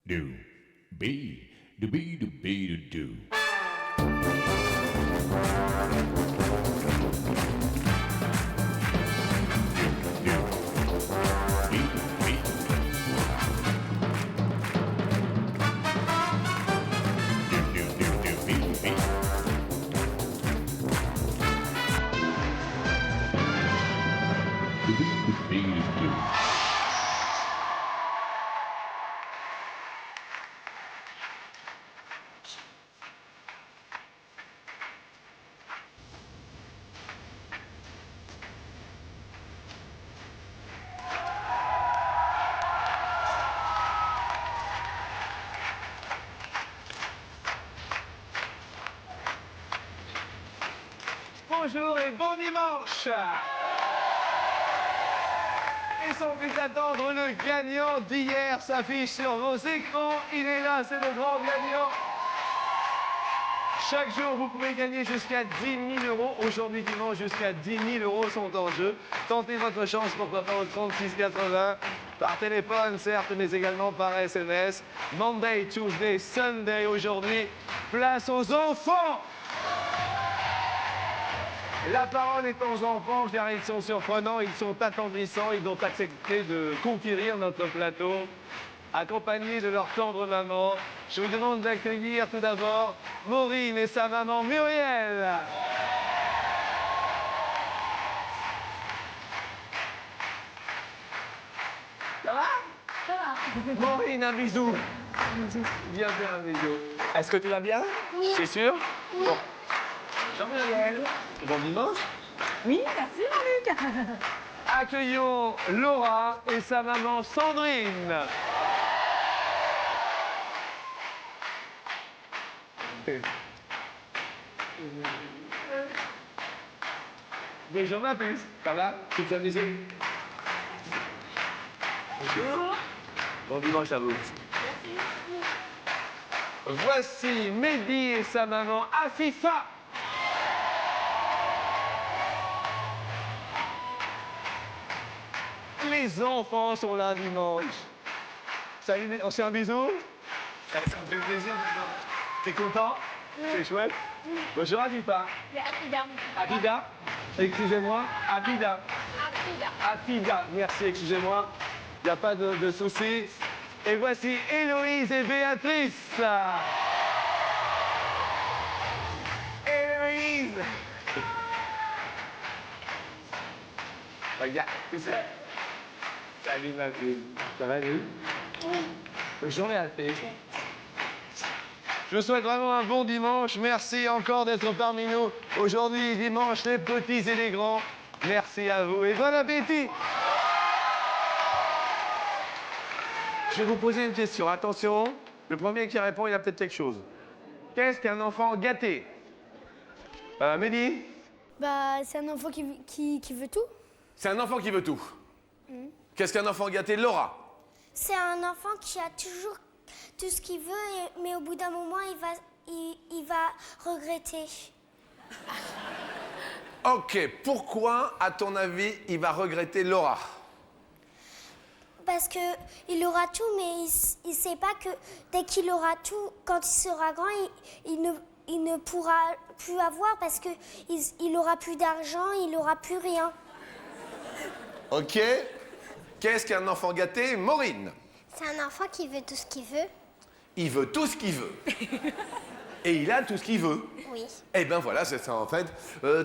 do, be, do, be, do, be, do, do. Bonjour et bon dimanche. Et sans plus attendre, le gagnant d'hier s'affiche sur vos écrans. Il est là, c'est le grand gagnant. Chaque jour, vous pouvez gagner jusqu'à 10 000 €. Aujourd'hui, dimanche, jusqu'à 10 000 € sont en jeu. Tentez votre chance, pourquoi pas au 3680. Par téléphone, certes, mais également par SMS. Monday, Tuesday, Sunday. Aujourd'hui, place aux enfants. La parole est aux enfants, car ils sont surprenants, ils sont attendrissants, ils ont accepté de conquérir notre plateau, accompagnés de leur tendre maman. Je vous demande d'accueillir tout d'abord Maureen et sa maman Muriel. Ça va? Ça va. Maureen, un bisou. Viens faire un bisou. Est-ce que tu vas bien? Oui. C'est sûr? Oui. Bon. Jean-Muriel, bon dimanche. Oui, merci Jean-Luc. Accueillons Laura et sa maman Sandrine. Bonjour ma puce, ça va? Tu te amuses? Bonjour. Bon dimanche à vous. Voici Mehdi et sa maman Afifa. Les enfants sont là dimanche. Salut, on se fait un bisou? Ça me fait plaisir. T'es content? C'est chouette? Bonjour Afifa. Afida. Excusez-moi. Afida. Afida. Merci, excusez-moi. Il n'y a pas de souci. Et voici Héloïse et Béatrice. Héloïse. Regarde, tu sais. Salut ma fille. Ça va, Lou? Oui. Bonjour Béatrice. Je vous souhaite vraiment un bon dimanche. Merci encore d'être parmi nous. Aujourd'hui, dimanche, les petits et les grands. Merci à vous et bon appétit. Je vais vous poser une question. Attention, le premier qui répond, il a peut-être quelque chose. Qu'est-ce qu'un enfant gâté? Mehdi? Bah, c'est un enfant qui veut tout. C'est un enfant qui veut tout. Qu'est-ce qu'un enfant gâté? Laura? C'est un enfant qui a toujours tout ce qu'il veut, mais au bout d'un moment, il va regretter. Ok, pourquoi, à ton avis, il va regretter Laura? Parce qu'il aura tout, mais il sait pas que dès qu'il aura tout, quand il sera grand, il ne pourra plus avoir parce qu'il aura plus d'argent, il aura plus rien. Ok. Qu'est-ce qu'un enfant gâté? Maureen? C'est un enfant qui veut tout ce qu'il veut. Il veut tout ce qu'il veut. Et il a tout ce qu'il veut. Oui. Eh ben voilà, c'est ça en fait.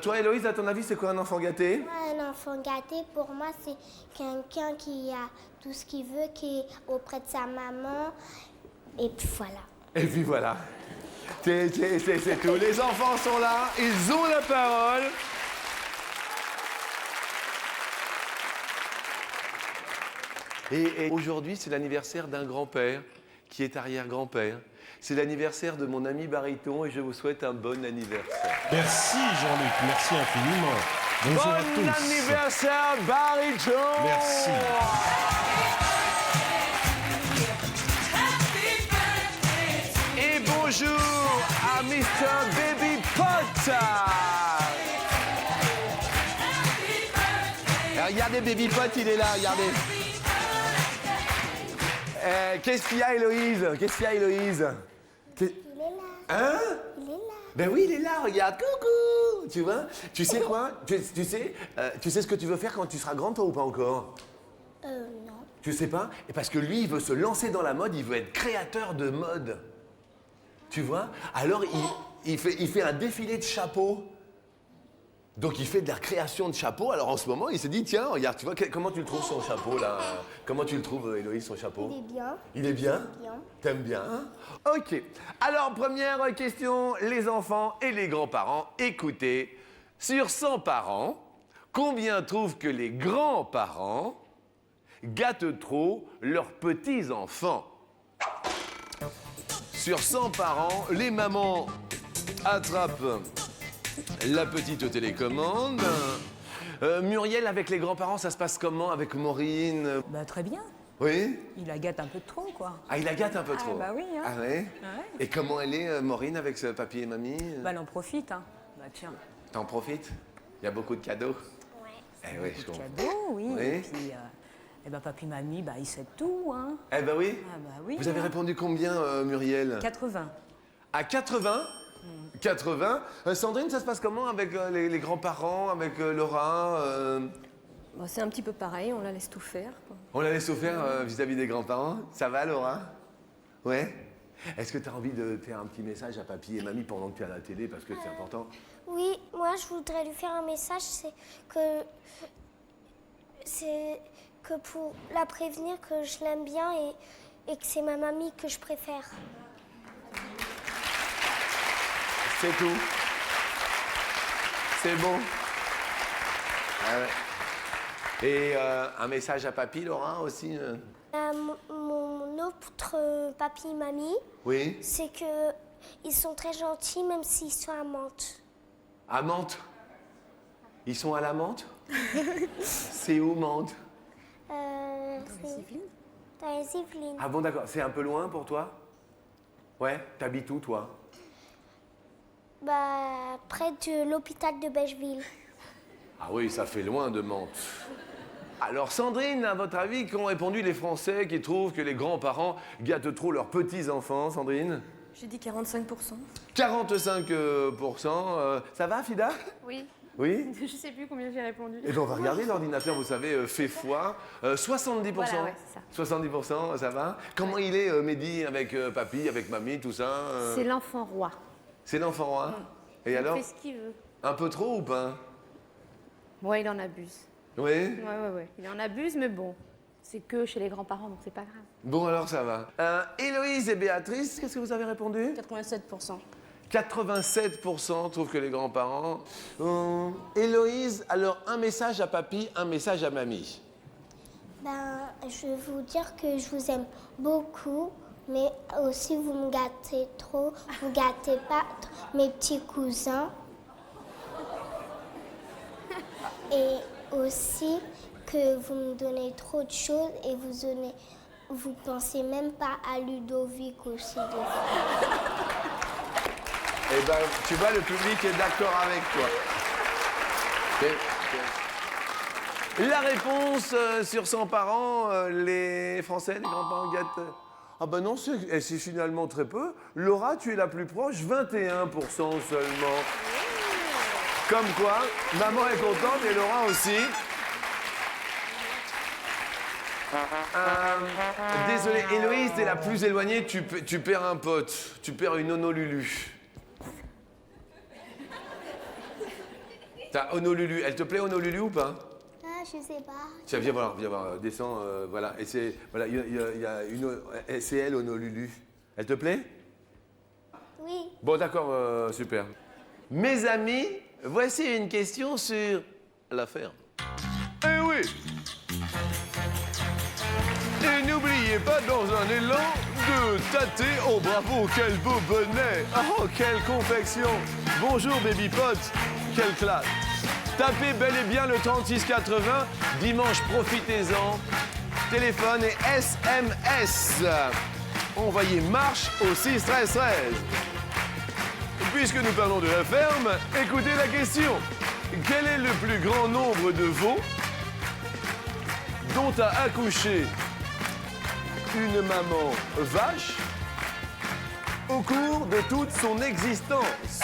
Toi, Héloïse, à ton avis, c'est quoi un enfant gâté? Un enfant gâté, pour moi, c'est quelqu'un qui a tout ce qu'il veut, qui est auprès de sa maman. Et puis voilà. Et puis voilà. C'est tout. Les enfants sont là, ils ont la parole. Et aujourd'hui, c'est l'anniversaire d'un grand-père qui est arrière-grand-père. C'est l'anniversaire de mon ami Baryton et je vous souhaite un bon anniversaire. Merci Jean-Luc, merci infiniment. Bonjour à tous. Bon anniversaire Baryton. Merci. Et bonjour à Mr. Baby Pot. Regardez Baby Pot, il est là, regardez. Qu'est-ce qu'il y a, Héloïse? Qu'est-ce qu'il y a, Héloïse? Il est là. Hein? Il est là. Ben oui, il est là, regarde, coucou! Tu vois? Tu sais quoi? Tu sais ce que tu veux faire quand tu seras grande, toi, ou pas encore? Non. Tu sais pas? Et parce que lui, il veut se lancer dans la mode, il veut être créateur de mode. Tu vois? Alors, il fait un défilé de chapeaux. Donc, il fait de la création de chapeaux. Alors, en ce moment, il s'est dit, tiens, regarde, tu vois, comment tu le trouves, son chapeau, là? Comment tu le trouves, Héloïse, son chapeau? Il est bien. Il est bien? Bien. T'aimes bien, hein? Ok. Alors, première question, les enfants et les grands-parents, écoutez. Sur 100 parents, combien trouvent que les grands-parents gâtent trop leurs petits-enfants? Sur 100 parents, les mamans attrapent la petite télécommande. Muriel, avec les grands-parents, ça se passe comment avec Maureen? Bah très bien. Oui? Il la gâte un peu trop, quoi. Ah, il la gâte un peu trop? bah oui, hein. Ah ouais? Ouais. Et comment elle est, Maureen, avec ce papy et mamie? Bah elle en profite, hein. Bah tiens. T'en profites? Il y a beaucoup de cadeaux? Ouais. Eh oui, je comprends. Cadeau, oui. Oui. Et puis, eh ben papy, mamie, bah ils savent tout, hein. Eh ben oui? Ah bah oui. Vous avez répondu combien, Muriel? 80. À 80? 80. Sandrine, ça se passe comment avec les grands-parents, avec Laura? Bon, c'est un petit peu pareil, on la laisse tout faire, quoi. On la laisse faire vis-à-vis des grands-parents? Ça va, Laura? Ouais? Est-ce que tu as envie de faire un petit message à papy et mamie pendant que tu es à la télé, parce que c'est important? Oui, moi je voudrais lui faire un message, c'est que pour la prévenir que je l'aime bien et que c'est ma mamie que je préfère. C'est tout. C'est bon. Ah ouais. Et un message à papy, Laura, aussi? Mon autre papy et mamie, Oui? c'est que ils sont très gentils même s'ils sont à Mantes. À Mantes? Ils sont à la Mantes? C'est où, Mantes? Dans les Yvelines. Ah bon, d'accord. C'est un peu loin pour toi? Ouais? T'habites où, toi? Bah, près de l'hôpital de Belleville. Ah oui, ça fait loin de Mantes. Alors, Sandrine, à votre avis, qu'ont répondu les Français qui trouvent que les grands-parents gâtent trop leurs petits-enfants, Sandrine? J'ai dit 45%. 45%. Ça va, Fida? Oui. Oui? Je sais plus combien j'ai répondu. Eh bien, on va regarder l'ordinateur, vous savez, fait foi. 70%. Voilà, ouais, c'est ça. 70%, ça va? Comment il est, Mehdi, avec papy, avec mamie, tout ça? C'est l'enfant roi. C'est l'enfant roi? Et alors? Il fait ce qu'il veut. Un peu trop ou pas? Ouais, il en abuse. Oui? Ouais. Il en abuse, mais bon, c'est que chez les grands-parents, donc c'est pas grave. Bon, alors ça va. Héloïse et Béatrice, qu'est-ce que vous avez répondu? 87%. 87% trouvent que les grands-parents... Héloïse, alors un message à papy, un message à mamie. Ben, je vais vous dire que je vous aime beaucoup, mais aussi vous me gâtez trop. Vous gâtez pas mes petits cousins. Et aussi que vous me donnez trop de choses et vous pensez même pas à Ludovic aussi. Eh ben, tu vois, le public est d'accord avec toi. La réponse sur 100 parents, les Français, les grands-parents gâtent... Ah ben non, c'est finalement très peu. Laura, tu es la plus proche, 21% seulement. Comme quoi, maman est contente et Laura aussi. Désolé, Héloïse, t'es la plus éloignée, tu perds un pote. Tu perds une Honolulu. T'as Honolulu. Elle te plaît, Honolulu, ou pas? Ah, je sais pas. Tiens, viens voir, descends, voilà. Et c'est, voilà, il y a une, c'est elle, Honolulu. Elle te plaît? Oui. Bon, d'accord, super. Mes amis, voici une question sur la ferme. Eh oui! Et n'oubliez pas, dans un élan, de tâter. Oh, bravo, quel beau bonnet! Oh, quelle confection! Bonjour, baby pot. Quelle classe! Tapez bel et bien le 3680. Dimanche, profitez-en. Téléphone et SMS. Envoyez marche au 61313. Puisque nous parlons de la ferme, écoutez la question. Quel est le plus grand nombre de veaux dont a accouché une maman vache au cours de toute son existence?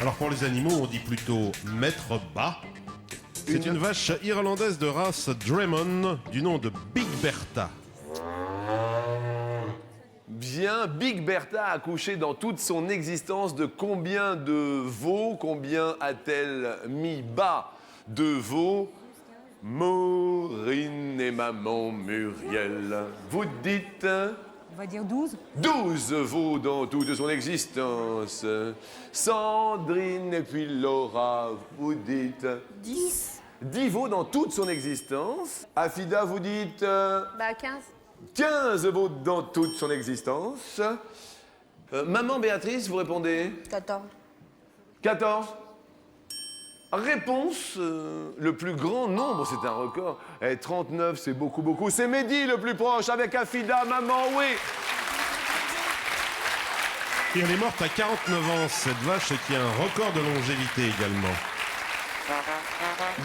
Alors pour les animaux, on dit plutôt mettre bas. C'est une vache irlandaise de race Dremon, du nom de Big Bertha. Bien, Big Bertha a accouché dans toute son existence de combien de veaux? Combien a-t-elle mis bas de veaux? Maureen et maman Muriel, vous dites? On va dire 12. 12 veaux dans toute son existence. Sandrine et puis Laura, vous dites? 10. 10 veaux dans toute son existence. Afida, vous dites? Bah 15. 15 veaux dans toute son existence. Maman Béatrice, vous répondez? 14. 14. Réponse, le plus grand nombre, c'est un record. 39, c'est beaucoup, beaucoup. C'est Mehdi le plus proche avec Afida, maman, oui. Et elle est morte à 49 ans, cette vache, qui a un record de longévité également.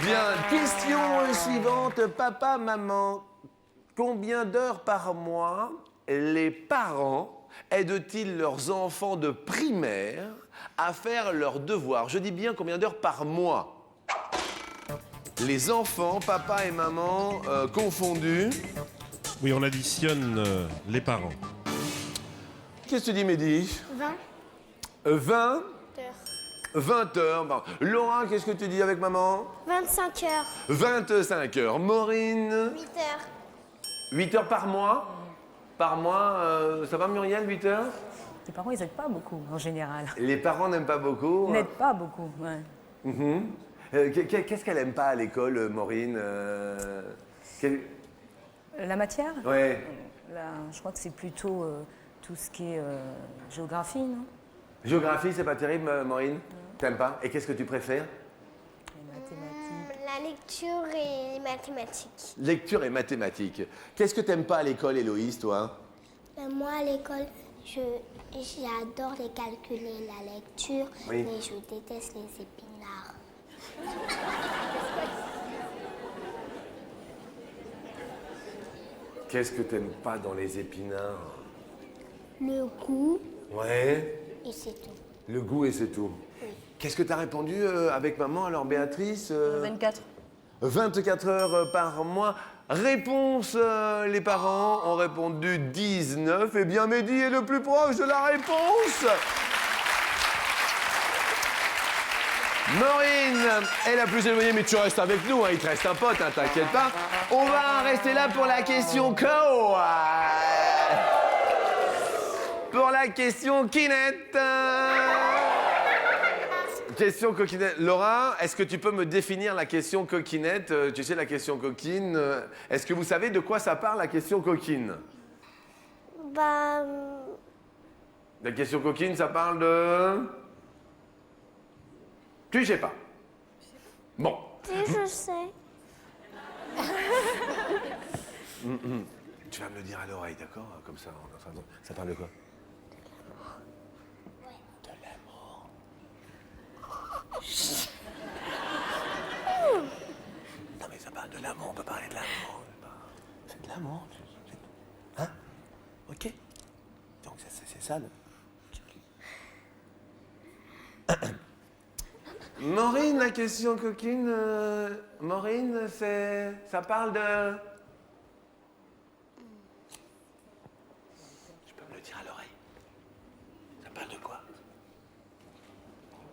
Bien, question suivante. Papa, maman, combien d'heures par mois les parents aident-ils leurs enfants de primaire à faire leurs devoirs? Je dis bien combien d'heures par mois? Les enfants, papa et maman, confondus. Oui, on additionne les parents. Qu'est-ce que tu dis, Mehdi? 20 20 heures. 20 heures. Bon. Laura, qu'est-ce que tu dis avec maman? 25 heures. 25 heures. Maureen? 8 heures. 8 heures par mois? Par mois, ça va Muriel, 8 heures? Les parents, ils n'aident pas beaucoup, en général. Les parents n'aiment pas beaucoup. Ils n'aident pas beaucoup, ouais. Qu'est-ce qu'elle aime pas à l'école, Maureen? La matière Ouais. Je crois que c'est plutôt tout ce qui est géographie, non? Géographie, c'est pas terrible, Maureen? T'aimes pas? Et qu'est-ce que tu préfères? Les mathématiques. La lecture et les mathématiques. Lecture et mathématiques. Qu'est-ce que t'aimes pas à l'école, Héloïse, toi? Moi, à l'école, j'adore les calculs et la lecture, Oui. mais je déteste les épinards. Qu'est-ce que t'aimes pas dans les épinards? Le goût, Ouais. et c'est tout. Le goût et c'est tout. Qu'est-ce que t'as répondu avec maman, alors Béatrice? 24. 24 heures par mois. Réponse, les parents ont répondu 19. Eh bien, Mehdi est le plus proche de la réponse. Maureen est la plus éloignée, mais tu restes avec nous, hein, il te reste un pote, hein, t'inquiète pas. On va rester là pour la question co. Pour la question Kinette. Question coquinette. Laura, est-ce que tu peux me définir la question coquinette? Tu sais, la question coquine. Est-ce que vous savez de quoi ça parle, la question coquine? Bah, La question coquine, ça parle de... Tu sais pas. Bon. si je sais. Tu vas me le dire à l'oreille, d'accord? Comme ça, ça parle de quoi? De l'amour. Non mais ça parle de l'amour, on peut parler de l'amour. C'est de l'amour. Hein? Ok. Donc c'est ça le... Maureen, la question coquine, Maureen, ça parle de... Tu peux me le dire à l'oreille? Ça parle de quoi?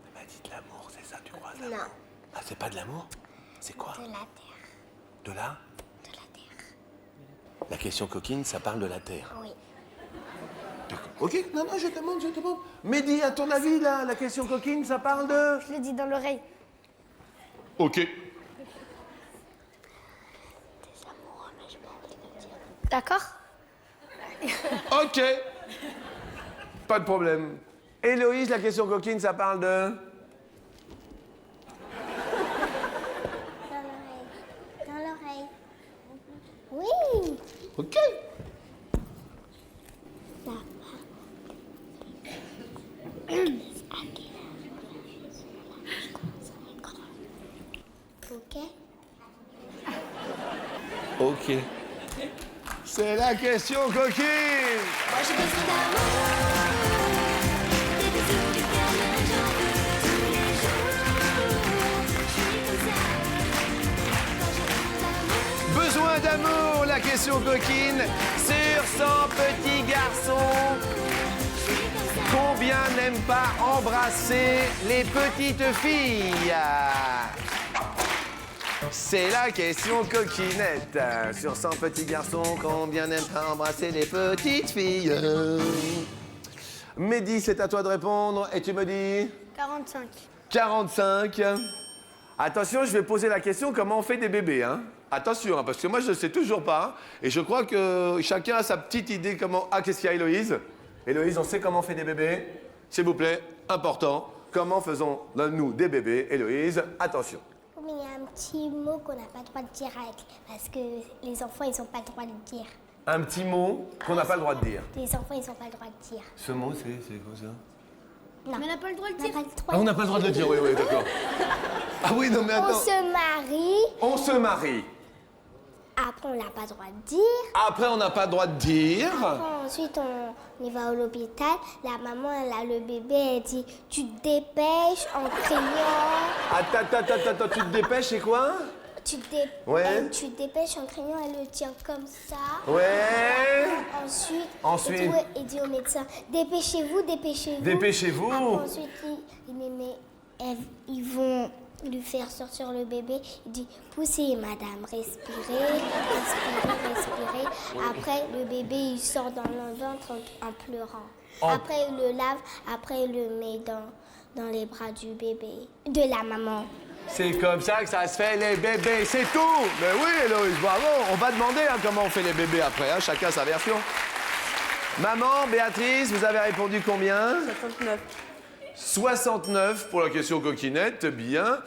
Elle m'a dit de l'amour, c'est ça, tu crois, de l'amour? Non. Ah, c'est pas de l'amour? C'est quoi? De la terre. De la? De la terre. La question coquine, ça parle de la terre. Oui. D'accord. Ok, non, je demande. Mehdi, à ton avis, là, la question coquine, ça parle de... Je le dis dans l'oreille. Ok. D'accord? Ok. Pas de problème. Héloïse, la question coquine, ça parle de... Dans l'oreille. Oui. Ok. Ok. Ok. C'est la question coquine. Moi j'ai besoin d'amour, des bisous, du câlin, j'en veux tous les jours. Je suis comme ça, quand j'ai besoin d'amour. Besoin d'amour, la question coquine. Sur 100 petits garçons, combien n'aiment pas embrasser les petites filles? C'est la question coquinette. Sur 100 petits garçons, combien n'aiment pas embrasser les petites filles? Mehdi, c'est à toi de répondre. Et tu me dis 45. 45. Attention, je vais poser la question comment on fait des bébés. Hein. Attention, hein, parce que moi, je ne sais toujours pas. Et je crois que chacun a sa petite idée comment... Ah, qu'est-ce qu'il y a, Héloïse? Héloïse, on sait comment on fait des bébés? S'il vous plaît, important. Comment faisons-nous des bébés? Héloïse, attention. Mais il y a un petit mot qu'on n'a pas le droit de dire parce que les enfants, ils n'ont pas le droit de dire. Un petit mot qu'on n'a pas le droit de dire. Les enfants, ils n'ont pas le droit de dire. Ce mot, c'est quoi ça? Non. Mais on n'a pas le droit de dire. Ah, on n'a pas le droit de le dire, oui, oui, d'accord. Ah oui, non, mais attends. On se marie. On se marie. Après, on n'a pas le droit de dire. Après, on n'a pas le droit de dire. Après, ensuite, on y va à l'hôpital. La maman, elle a le bébé, elle dit tu te dépêches en criant. Attends, tu te dépêches, c'est quoi? Tu Ouais. tu te dépêches en criant, elle le tient comme ça. Ouais. Ensuite, il dit au médecin dépêchez-vous, dépêchez-vous. Dépêchez-vous. Après, ensuite, ils vont lui faire sortir le bébé. Il dit poussez, madame, respirez, respirez, respirez. Après, le bébé, il sort dans le ventre en pleurant. Après, il le lave. Après, il le met dans les bras du bébé, de la maman. C'est comme ça que ça se fait, les bébés, c'est tout. Mais oui, Héloïse, bravo. On va demander hein, comment on fait les bébés après, hein, chacun sa version. Maman, Béatrice, vous avez répondu combien? 69. 69 pour la question coquinette, bien.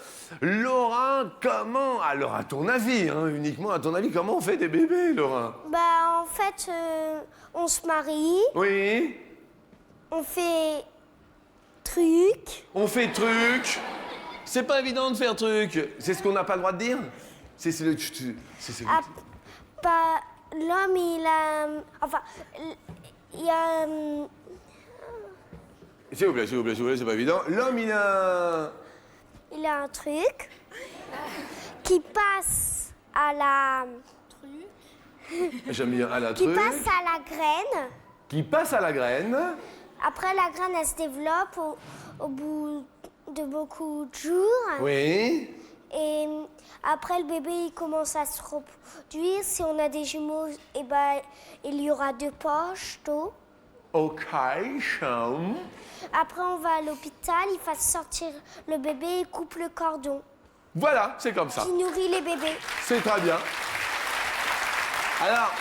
Laura, comment? Alors, à ton avis, hein, uniquement à ton avis, comment on fait des bébés, Laura? Bah, en fait, on se marie, Oui. on fait truc. On fait truc. C'est pas évident de faire truc. C'est ce qu'on n'a pas le droit de dire? C'est le... Ah, bah, l'homme, il a... Enfin, il y a... S'il vous plaît, c'est pas évident. L'homme, il a... Il a un truc qui passe à la... J'aime bien à la Qui truc. passe à la graine. Qui passe à la graine. Après, la graine, elle se développe au bout de beaucoup de jours. Oui. Et après, le bébé, il commence à se reproduire. Si on a des jumeaux, eh ben, il y aura 2 poches d'eau. Ok, chum. Après, on va à l'hôpital, il fait sortir le bébé et coupe le cordon Voilà, c'est comme ça. qui nourrit les bébés. C'est très bien. Alors,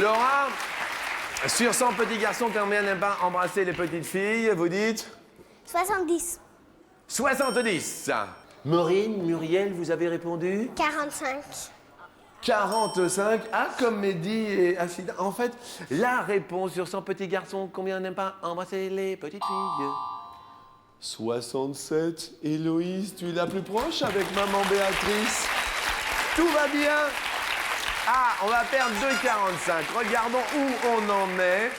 Laura, sur 100 petits garçons, combien n'aiment pas embrasser les petites filles? Vous dites 70. 70. Maureen, Muriel, vous avez répondu 45. 45. Ah, comme Mehdi et Afida. En fait, la réponse sur 100 petits garçons, combien n'aiment pas embrasser les petites filles? 67. Héloïse, tu es la plus proche avec maman Béatrice. Tout va bien. Ah, on va perdre 2,45. Regardons où on en est.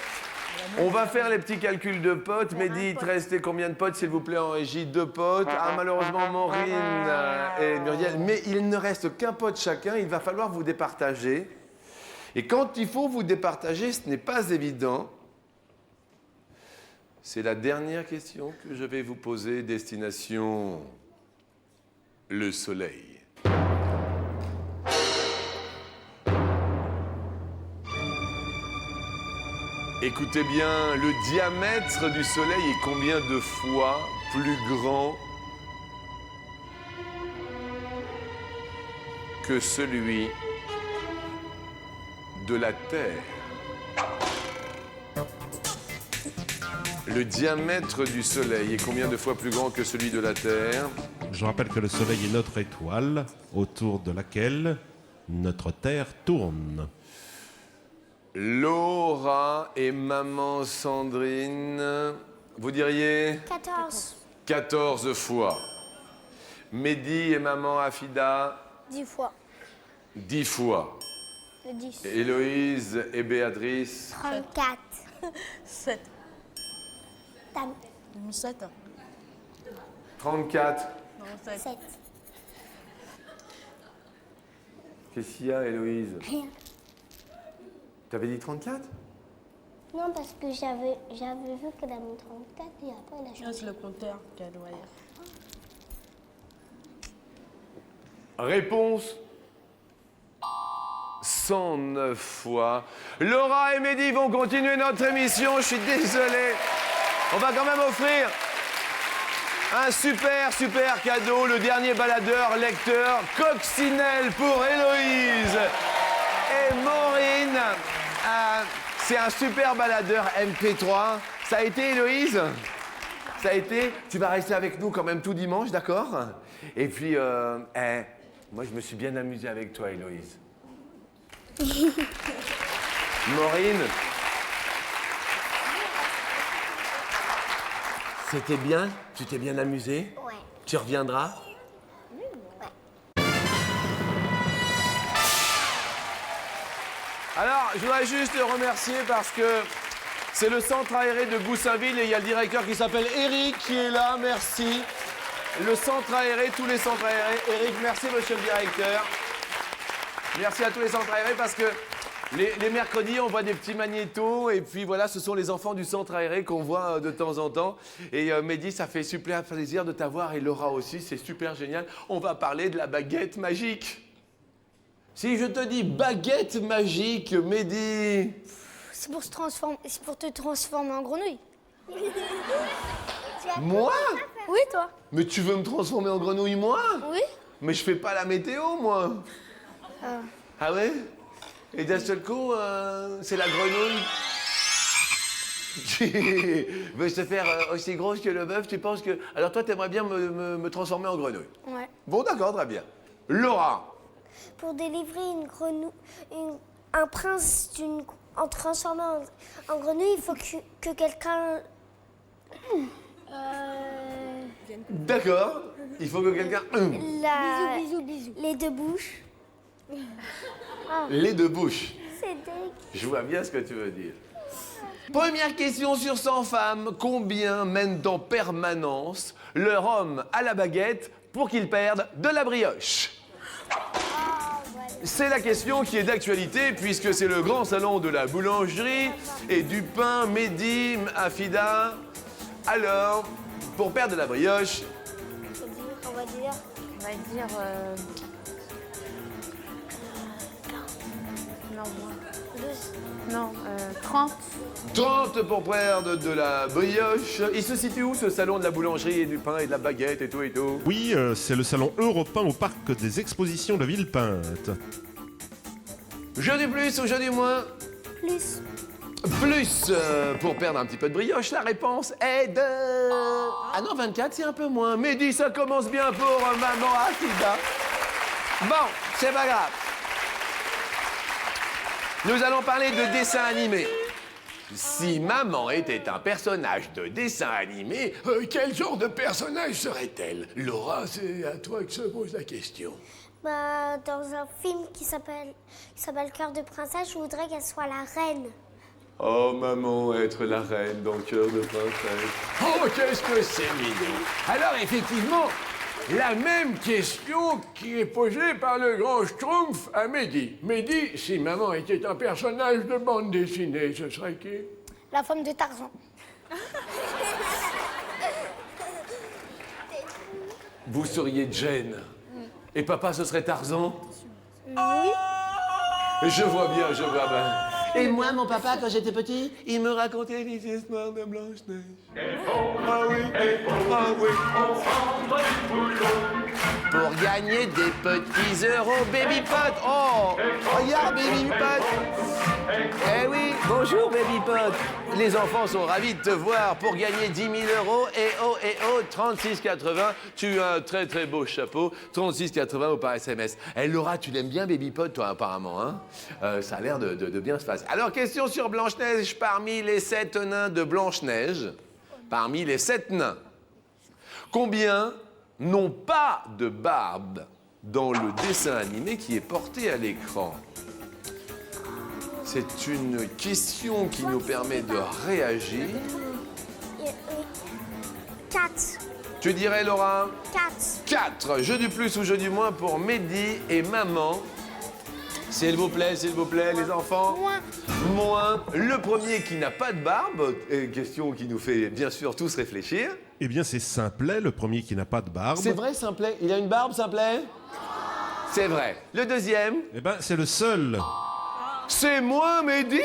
On va faire les petits calculs de potes. Mehdi, il te restait combien de potes, s'il vous plaît, en régie? 2 potes. Ah, malheureusement, Maureen et Muriel. Mais il ne reste qu'un pote chacun. Il va falloir vous départager. Et quand il faut vous départager, ce n'est pas évident. C'est la dernière question que je vais vous poser. Destination le soleil. Écoutez bien, le diamètre du Soleil est combien de fois plus grand que celui de la Terre? Le diamètre du Soleil est combien de fois plus grand que celui de la Terre? Je rappelle que le Soleil est notre étoile autour de laquelle notre Terre tourne. Laura et maman Sandrine, vous diriez 14. 14 fois. Mehdi et maman Afida, 10 fois. 10 fois. Et 10. Héloïse et Béatrice. 34. 7. T'as 7. 34. Non, 7. 7. Qu'est-ce qu'il y a, Héloïse? Rien. T'avais dit 34? Non, parce que j'avais vu qu'elle a mis 34 et après elle a C'est changé. le compteur qu'elle doit lire. Réponse 109 fois. Laura et Mehdi vont continuer notre émission. Je suis désolé. On va quand même offrir un super cadeau. Le dernier baladeur lecteur Coccinelle pour Héloïse et Maureen. C'est un super baladeur MP3. Ça a été, Héloïse? Ça a été? Tu vas rester avec nous quand même tout dimanche, d'accord? Et puis, moi, je me suis bien amusé avec toi, Héloïse. Maureen. C'était bien? Tu t'es bien amusé? Ouais. Tu reviendras? Alors, je voudrais juste te remercier parce que c'est le centre aéré de Goussainville et il y a le directeur qui s'appelle Eric qui est là, merci. Le centre aéré, tous les centres aérés. Eric, merci monsieur le directeur. Merci à tous les centres aérés parce que les mercredis, on voit des petits magnétos et puis voilà, ce sont les enfants du centre aéré qu'on voit de temps en temps. Et Mehdi, ça fait super plaisir de t'avoir et Laura aussi, c'est super génial. On va parler de la baguette magique. Si je te dis baguette magique, Mehdi. C'est pour te transformer en grenouille. Moi? Oui, toi. Mais tu veux me transformer en grenouille, moi? Oui. Mais je fais pas la météo, moi. Ah ouais? Et d'un seul coup, c'est la grenouille qui veut se faire aussi grosse que le bœuf, tu penses que... Alors toi, t'aimerais bien me transformer en grenouille? Ouais. Bon, d'accord, très bien. Laura. Pour délivrer une grenouille, un prince en transformant en grenouille, il faut que quelqu'un... D'accord. Il faut que quelqu'un... Bisous. Les deux bouches. Les deux bouches. C'est dingue. Je vois bien ce que tu veux dire. Première question sur 100 femmes. Combien mènent en permanence leur homme à la baguette pour qu'ils perdent de la brioche? C'est la question qui est d'actualité puisque c'est le grand salon de la boulangerie et du pain, Mehdi, Afida. Alors, pour perdre de la brioche... On va dire... Non, moins. Non, 30. 30 pour perdre de la brioche. Il se situe où ce salon de la boulangerie et du pain et de la baguette et tout et tout? Oui, c'est le salon européen au parc des expositions de Villepinte. Jeu du plus ou jeu du moins? Plus. Plus pour perdre un petit peu de brioche, la réponse est de... Ah non, 24, c'est un peu moins. Mehdi, ça commence bien pour maman Afida. Bon, c'est pas grave. Nous allons parler de dessin animé. Si maman était un personnage de dessin animé, quel genre de personnage serait-elle? Laura, c'est à toi que se pose la question. Bah, dans un film qui s'appelle Cœur de princesse, je voudrais qu'elle soit la reine. Oh, maman, être la reine dans Cœur de princesse. Oh, qu'est-ce que c'est mignon. Alors, effectivement, la même question qui est posée par le grand Schtroumpf à Mehdi. Mehdi, si maman était un personnage de bande dessinée, ce serait qui? La femme de Tarzan. Vous seriez Jane. Et papa, ce serait Tarzan? Oui. Je vois bien, je vois bien. Et moi, mon papa, quand j'étais petit, il me racontait les histoires de Blanche-Neige. Ah oui, ah oui. Pour gagner des petits euros, Baby Pot. Oh, regarde, Baby Pot. Eh oui, bonjour, Baby Pot. Les enfants sont ravis de te voir pour gagner 10 000 euros. Et oh, 36,80. Tu as un très, très beau chapeau. 36,80 ou par SMS. Eh, Laura, tu l'aimes bien, Baby Pot, toi, apparemment, hein? Ça a l'air de bien se passer. Alors, question sur Blanche-Neige. Parmi les 7 nains de Blanche-Neige, parmi les 7 nains, combien n'ont pas de barbe dans le dessin animé qui est porté à l'écran? C'est une question qui nous permet de réagir. 4. Tu dirais, Laura? 4. 4. Jeu du plus ou jeu du moins pour Mehdi et maman. S'il vous plaît, les enfants. Moins. Le premier qui n'a pas de barbe, question qui nous fait bien sûr tous réfléchir. Eh bien, c'est Simplet, le premier qui n'a pas de barbe. C'est vrai, Simplet? Il a une barbe, Simplet? C'est vrai. Le deuxième? Eh ben, c'est le seul. C'est moi, Mehdi.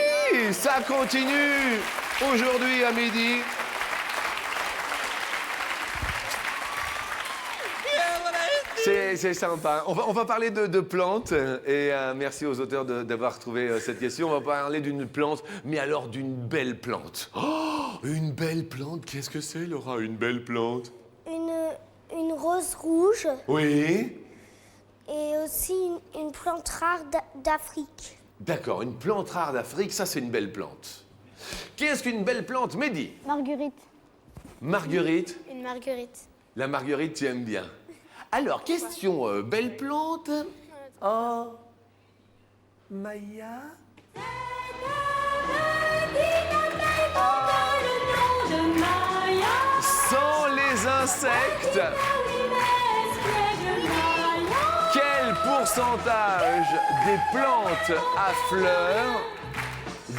Ça continue aujourd'hui à midi. C'est sympa. On va parler de plantes et merci aux auteurs d'avoir trouvé cette question. On va parler d'une plante, mais alors d'une belle plante. Oh, une belle plante, qu'est-ce que c'est, Laura, une belle plante? Une rose rouge Oui. et aussi une plante rare d'Afrique. D'accord, une plante rare d'Afrique, ça c'est une belle plante. Qu'est-ce qu'une belle plante, Mehdi? Marguerite. Marguerite? Une marguerite. La marguerite, tu aimes bien. Alors, question belle plante. Oh, Maya. Sans les insectes, quel pourcentage des plantes à fleurs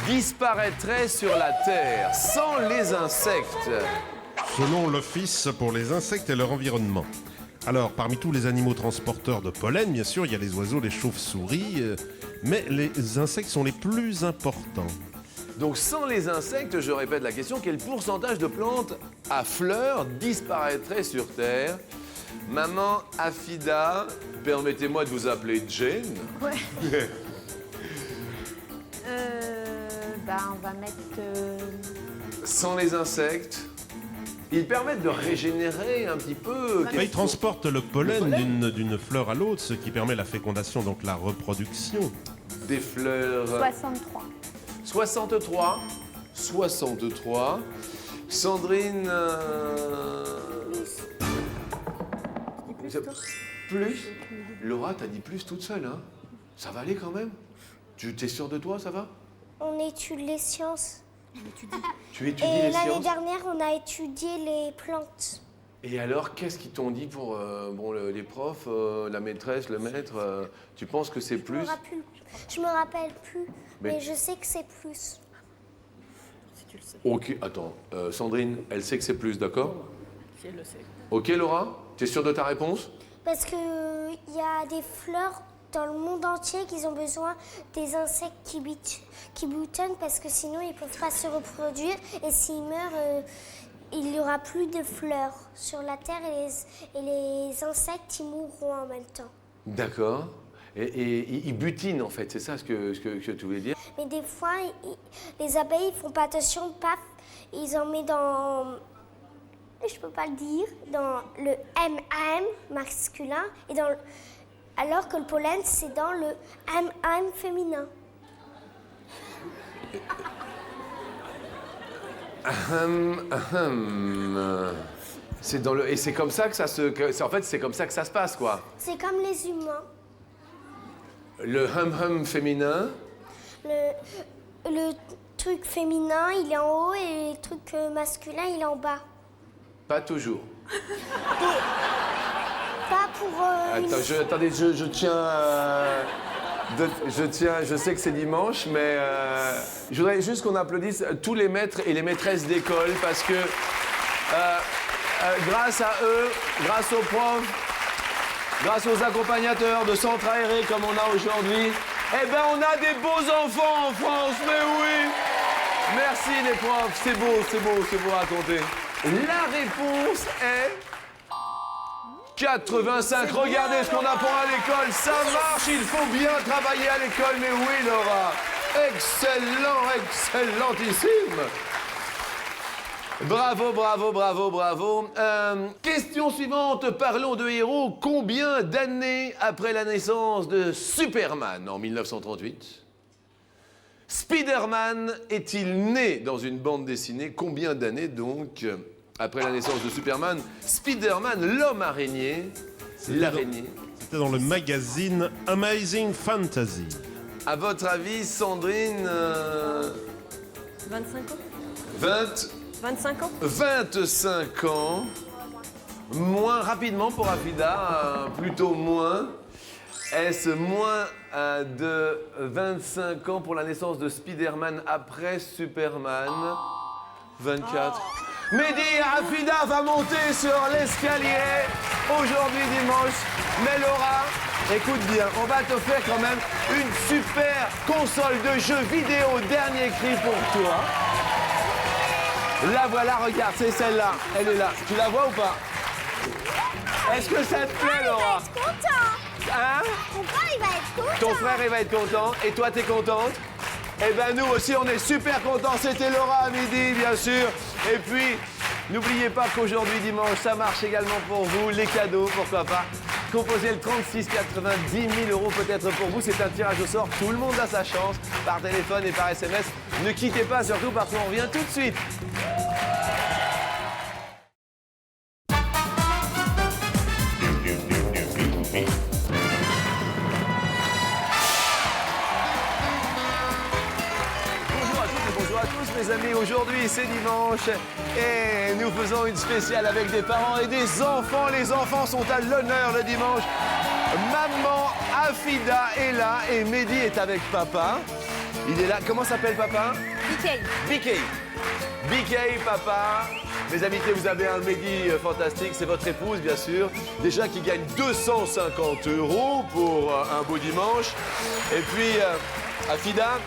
disparaîtrait sur la Terre sans les insectes? Selon l'Office pour les insectes et leur environnement. Alors, parmi tous les animaux transporteurs de pollen, bien sûr, il y a les oiseaux, les chauves-souris, mais les insectes sont les plus importants. Donc, sans les insectes, je répète la question, quel pourcentage de plantes à fleurs disparaîtrait sur Terre? Maman Afida, permettez-moi de vous appeler Jane. Ouais. On va mettre... Sans les insectes, ils permettent de régénérer un petit peu. Ils transportent le pollen d'une fleur à l'autre, ce qui permet la fécondation, donc la reproduction. Des fleurs... 63. 63. 63. Sandrine... Plus. Laura, t'as dit plus toute seule, hein? Ça va aller quand même? T'es sûre de toi, ça va? On étudie les sciences. Tu étudies Et les l'année sciences? dernière, on a étudié les plantes. Et alors, qu'est-ce qu'ils t'ont dit pour les profs, la maîtresse, le maître tu penses que c'est plus? Je me rappelle plus, Mais- mais je sais que c'est plus. Ok, attends. Sandrine, elle sait que c'est plus, d'accord? Si elle le sait. Ok, Laura? T'es sûre de ta réponse? Parce que il y a des fleurs dans le monde entier qui ont besoin des insectes qui boutonnent parce que sinon ils ne peuvent pas se reproduire et s'ils meurent, il n'y aura plus de fleurs sur la terre et les insectes ils mourront en même temps. D'accord. Et ils butinent, en fait, c'est ça ce que tu voulais dire? Mais des fois, les abeilles font pas attention, paf, ils en mettent dans, je peux pas le dire, dans le MM masculin et alors que le pollen c'est dans le MM féminin. C'est dans le et c'est comme ça que en fait c'est comme ça que ça se passe, quoi. C'est comme les humains. Le hum féminin. Le truc féminin il est en haut et le truc masculin il est en bas. Pas toujours. Pas pour. Attendez, je tiens. Je sais que c'est dimanche, mais je voudrais juste qu'on applaudisse tous les maîtres et les maîtresses d'école parce que grâce à eux, grâce aux profs, grâce aux accompagnateurs de centres aérés comme on a aujourd'hui, eh ben on a des beaux enfants en France, mais oui. Merci les profs, c'est beau à raconter. La réponse est 85. Regardez ce qu'on apprend à l'école. Ça marche, il faut bien travailler à l'école. Mais oui, Laura. Excellentissime. Bravo. Question suivante. Parlons de héros. Combien d'années après la naissance de Superman en 1938 Spider-Man est-il né dans une bande dessinée? Combien d'années donc après la naissance de Superman, Spider-Man, l'homme araignée, l'araignée? C'était dans le magazine Amazing Fantasy. À votre avis, Sandrine... 25 ans 25 ans 25 ans. Moins rapidement pour Afida, plutôt moins. Est-ce moins de 25 ans pour la naissance de Spider-Man après Superman? 24. Mehdi et Afida va monter sur l'escalier aujourd'hui dimanche. Mais Laura, écoute bien, on va te faire quand même une super console de jeux vidéo dernier cri pour toi. La voilà, regarde, c'est celle-là. Elle est là. Tu la vois ou pas? Est-ce que ça te plaît, Laura? Il va être content. Hein? Mon frère, il va être content. Ton frère, il va être content. Et toi, t'es contente? Eh ben nous aussi, on est super contents. C'était Laura à midi, bien sûr. Et puis, n'oubliez pas qu'aujourd'hui, dimanche, ça marche également pour vous. Les cadeaux, pourquoi pas. Composez le 36 80, 10 000 € peut-être pour vous. C'est un tirage au sort. Tout le monde a sa chance, par téléphone et par SMS. Ne quittez pas, surtout parce qu'on revient tout de suite. Bonjour à tous mes amis, aujourd'hui c'est dimanche et nous faisons une spéciale avec des parents et des enfants. Les enfants sont à l'honneur le dimanche. Maman Afida est là et Mehdi est avec papa. Il est là, comment s'appelle papa? BK. BK, papa. Mes amitiés, vous avez un Mehdi fantastique, c'est votre épouse bien sûr. Déjà qui gagne 250 € pour un beau dimanche. Et puis Afida,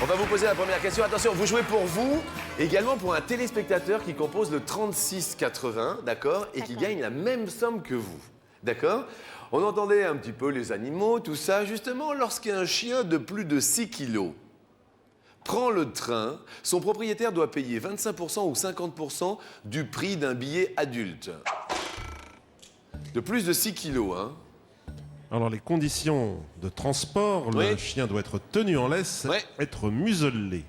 on va vous poser la première question. Attention, vous jouez pour vous, également pour un téléspectateur qui compose le 36 80, d'accord, et qui gagne la même somme que vous, d'accord? On entendait un petit peu les animaux, tout ça, justement, lorsqu'un chien de plus de 6 kilos prend le train, son propriétaire doit payer 25% ou 50% du prix d'un billet adulte. De plus de 6 kilos, hein. Alors, les conditions de transport, Oui. le chien doit être tenu en laisse, Oui. être muselé.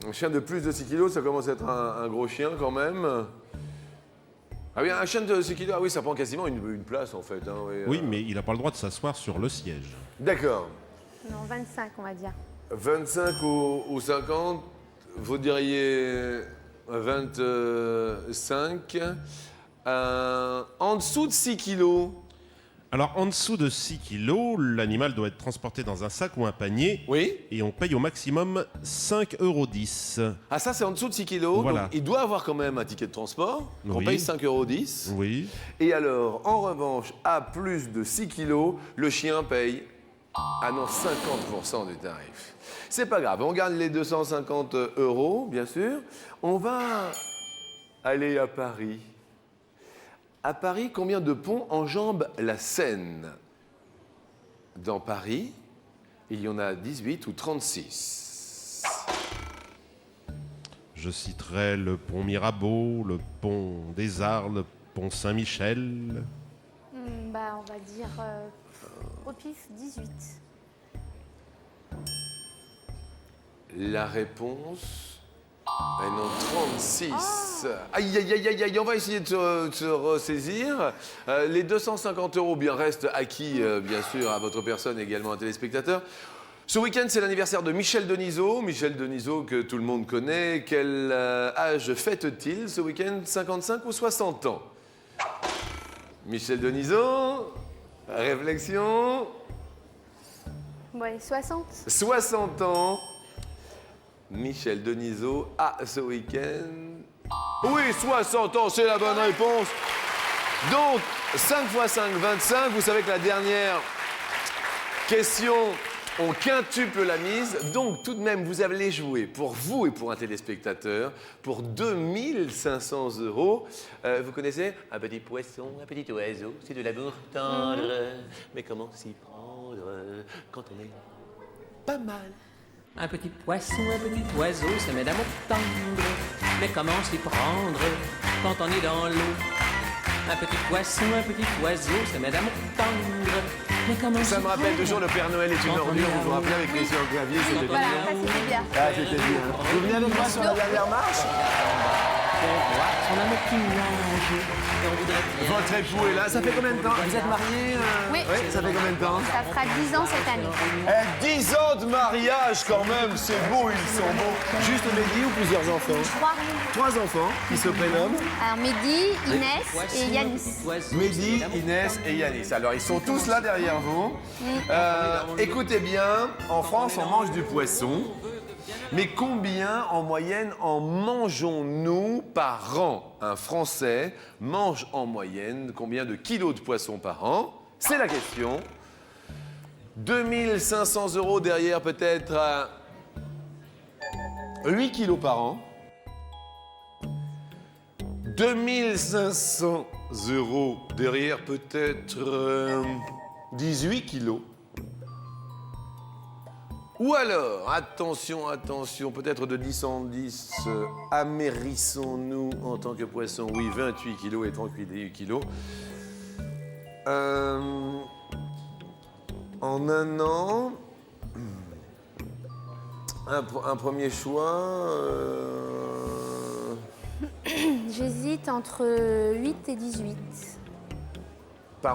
Un chien de plus de 6 kilos, ça commence à être un gros chien quand même. Ah oui, un chien de 6 kilos, ah oui, ça prend quasiment une place en fait. Hein, oui, Oui, mais il n'a pas le droit de s'asseoir sur le siège. D'accord. Non, 25, on va dire. 25 ou 50, vous diriez 25. En dessous de 6 kilos. Alors, en dessous de 6 kilos, l'animal doit être transporté dans un sac ou un panier. Oui. Et on paye au maximum 5,10 €. Ah ça, c'est en dessous de 6 kilos. Voilà. Donc, il doit avoir quand même un ticket de transport. On Oui. paye 5,10 €. Oui. Et alors, en revanche, à plus de 6 kilos, le chien paye, ah non, 50% du tarif. C'est pas grave, on gagne les 250 €, bien sûr. On va aller à Paris. À Paris, combien de ponts enjambent la Seine? Dans Paris, il y en a 18 ou 36. Je citerai le pont Mirabeau, le pont des Arts, le pont Saint-Michel. Bah, on va dire au pif 18. La réponse est non, 36. Aïe, aïe, aïe, aïe, aïe, on va essayer de se ressaisir. Les 250 € bien restent acquis, bien sûr, à votre personne, également à un téléspectateur. Ce week-end, c'est l'anniversaire de Michel Denisot. Michel Denisot, que tout le monde connaît. Quel âge fête-t-il ce week-end? 55 ou 60 ans? Michel Denisot, réflexion. Ouais, 60. 60 ans. Michel Denisot a ce week-end. Oui, 60 ans, c'est la bonne réponse. Donc, 5 x 5, 25. Vous savez que la dernière question, on quintuple la mise. Donc, tout de même, vous allez jouer pour vous et pour un téléspectateur pour 2500 €. Vous connaissez? Un petit poisson, un petit oiseau, c'est de l'amour tendre. Mais comment s'y prendre quand on est pas mal? Un petit poisson, un petit oiseau, ça met d'amour tendre. Mais comment s'y prendre quand on est dans l'eau? Un petit poisson, un petit oiseau, ça met d'amour tendre. Mais comment Ça me rappelle toujours le Père Noël est une ordure. Vous vous rappelez avec Christian Clavier, c'était Voilà, bien. ça c'était bien. Ah, c'était bien. Vous venez avec moi sur la dernière marche? pour voir son amour qui nage. Et on voudrait bien... Votre époux est là. Ça fait combien de temps? Vous êtes mariés? Oui. Ça fait combien de temps? Ça fera 10 ans cette année. 10 ans de mariage quand même, c'est beau, ils sont beaux. Juste Mehdi ou plusieurs enfants? 3 enfants qui se prénomment? Alors Mehdi, Inès et Yanis. Mehdi, Inès et Yanis. Alors ils sont tous là derrière vous. Écoutez bien, en France on mange du poisson. Mais combien en moyenne en mangeons-nous par an? Un Français mange en moyenne combien de kilos de poisson par an? C'est la question. 2 500 € derrière peut-être 8 kilos par an. 2 500 € derrière peut-être 18 kilos. Ou alors, attention, attention, peut-être de 10 en 10, amérissons-nous en tant que poisson? Oui, 28 kilos et 38 kilos. En un an, un premier choix. J'hésite entre 8 et 18.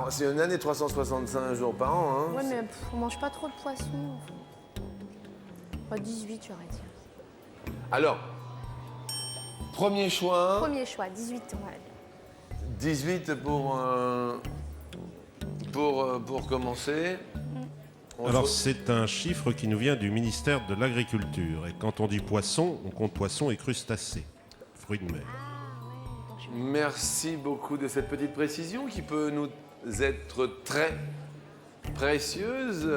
C'est une année 365 jours par an. Hein. Ouais, mais on mange pas trop de poisson. Enfin, 18, j'aurais dit. Alors, premier choix. Premier choix, 18, on va dire. 18 pour commencer. Alors c'est un chiffre qui nous vient du ministère de l'Agriculture. Et quand on dit poisson, on compte poisson et crustacés, fruits de mer. Merci beaucoup de cette petite précision qui peut nous être très précieuse.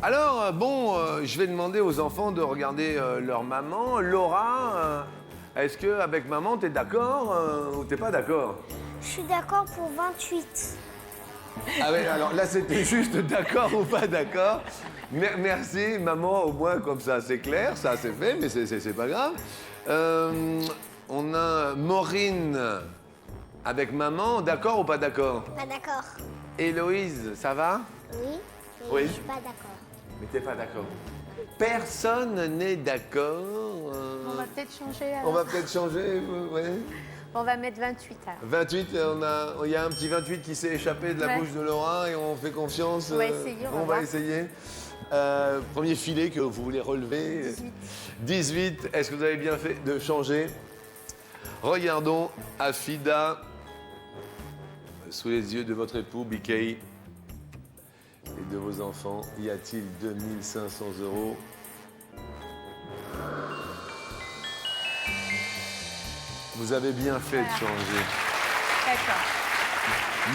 Alors, bon, je vais demander aux enfants de regarder leur maman. Laura, est-ce qu'avec maman, t'es d'accord ou t'es pas d'accord? Je suis d'accord pour 28. Ah oui, alors là, c'était juste d'accord ou pas d'accord. Merci, maman, au moins, comme ça, c'est clair, ça, c'est fait, mais c'est pas grave. On a Maureen avec maman, d'accord ou pas d'accord? Pas d'accord. Héloïse, ça va? Oui, mais Oui. je suis pas d'accord. Mais t'es pas d'accord. Personne n'est d'accord. On va peut-être changer. Alors. On va peut-être changer, ouais. On va mettre 28 alors. 28, il y a un petit 28 qui s'est échappé de la bouche de Laura et on fait confiance. On va essayer, on va va voir. essayer. Premier filet que vous voulez relever. 18. 18, est-ce que vous avez bien fait de changer? Regardons Afida sous les yeux de votre époux, BK, et de vos enfants. Y a-t-il 2 500 €? Vous avez bien fait de changer. D'accord.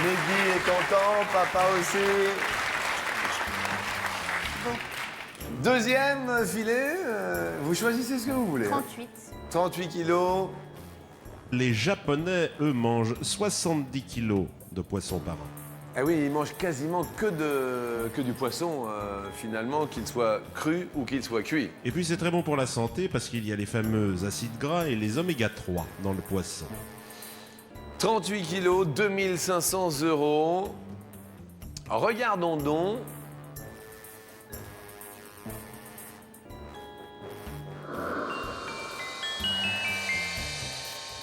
Mehdi est content, papa aussi. Bon. Deuxième filet, vous choisissez ce que vous voulez. 38. 38 kilos. Les Japonais, eux, mangent 70 kilos de poisson par an. Eh oui, ils mangent quasiment que du poisson, finalement, qu'il soit cru ou qu'il soit cuit. Et puis c'est très bon pour la santé parce qu'il y a les fameux acides gras et les oméga 3 dans le poisson. 38 kilos, 2 500 €. Regardons donc.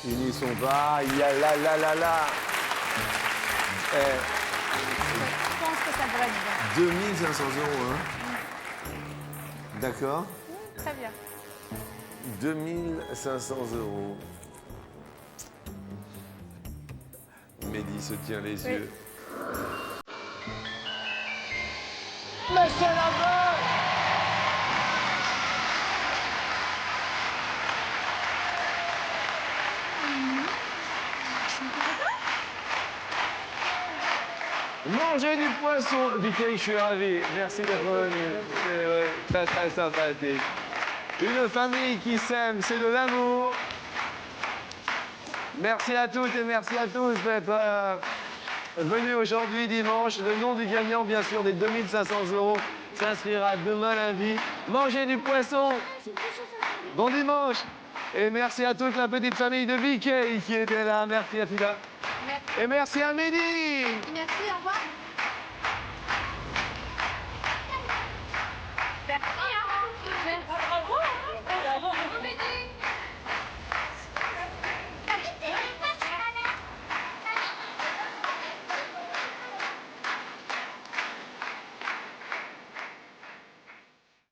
Ils n'y sont pas. Il y a là. Je pense que ça devrait être bien. 2 500 €, hein. D'accord. Très bien. 2 500 €. Mehdi se tient les yeux. Mais c'est la bonne! Manger du poisson. Vicky, je suis ravi. Merci d'être venu. C'est très très sympathique. Une famille qui s'aime, c'est de l'amour. Merci à toutes et merci à tous d'être venus aujourd'hui dimanche. Le nom du gagnant, bien sûr, des 2 500 € s'inscrira demain lundi. Mangez du poisson. Bon dimanche. Et merci à toute la petite famille de Vicky qui était là. Merci à Fida. Et merci à Mehdi. Merci, au revoir.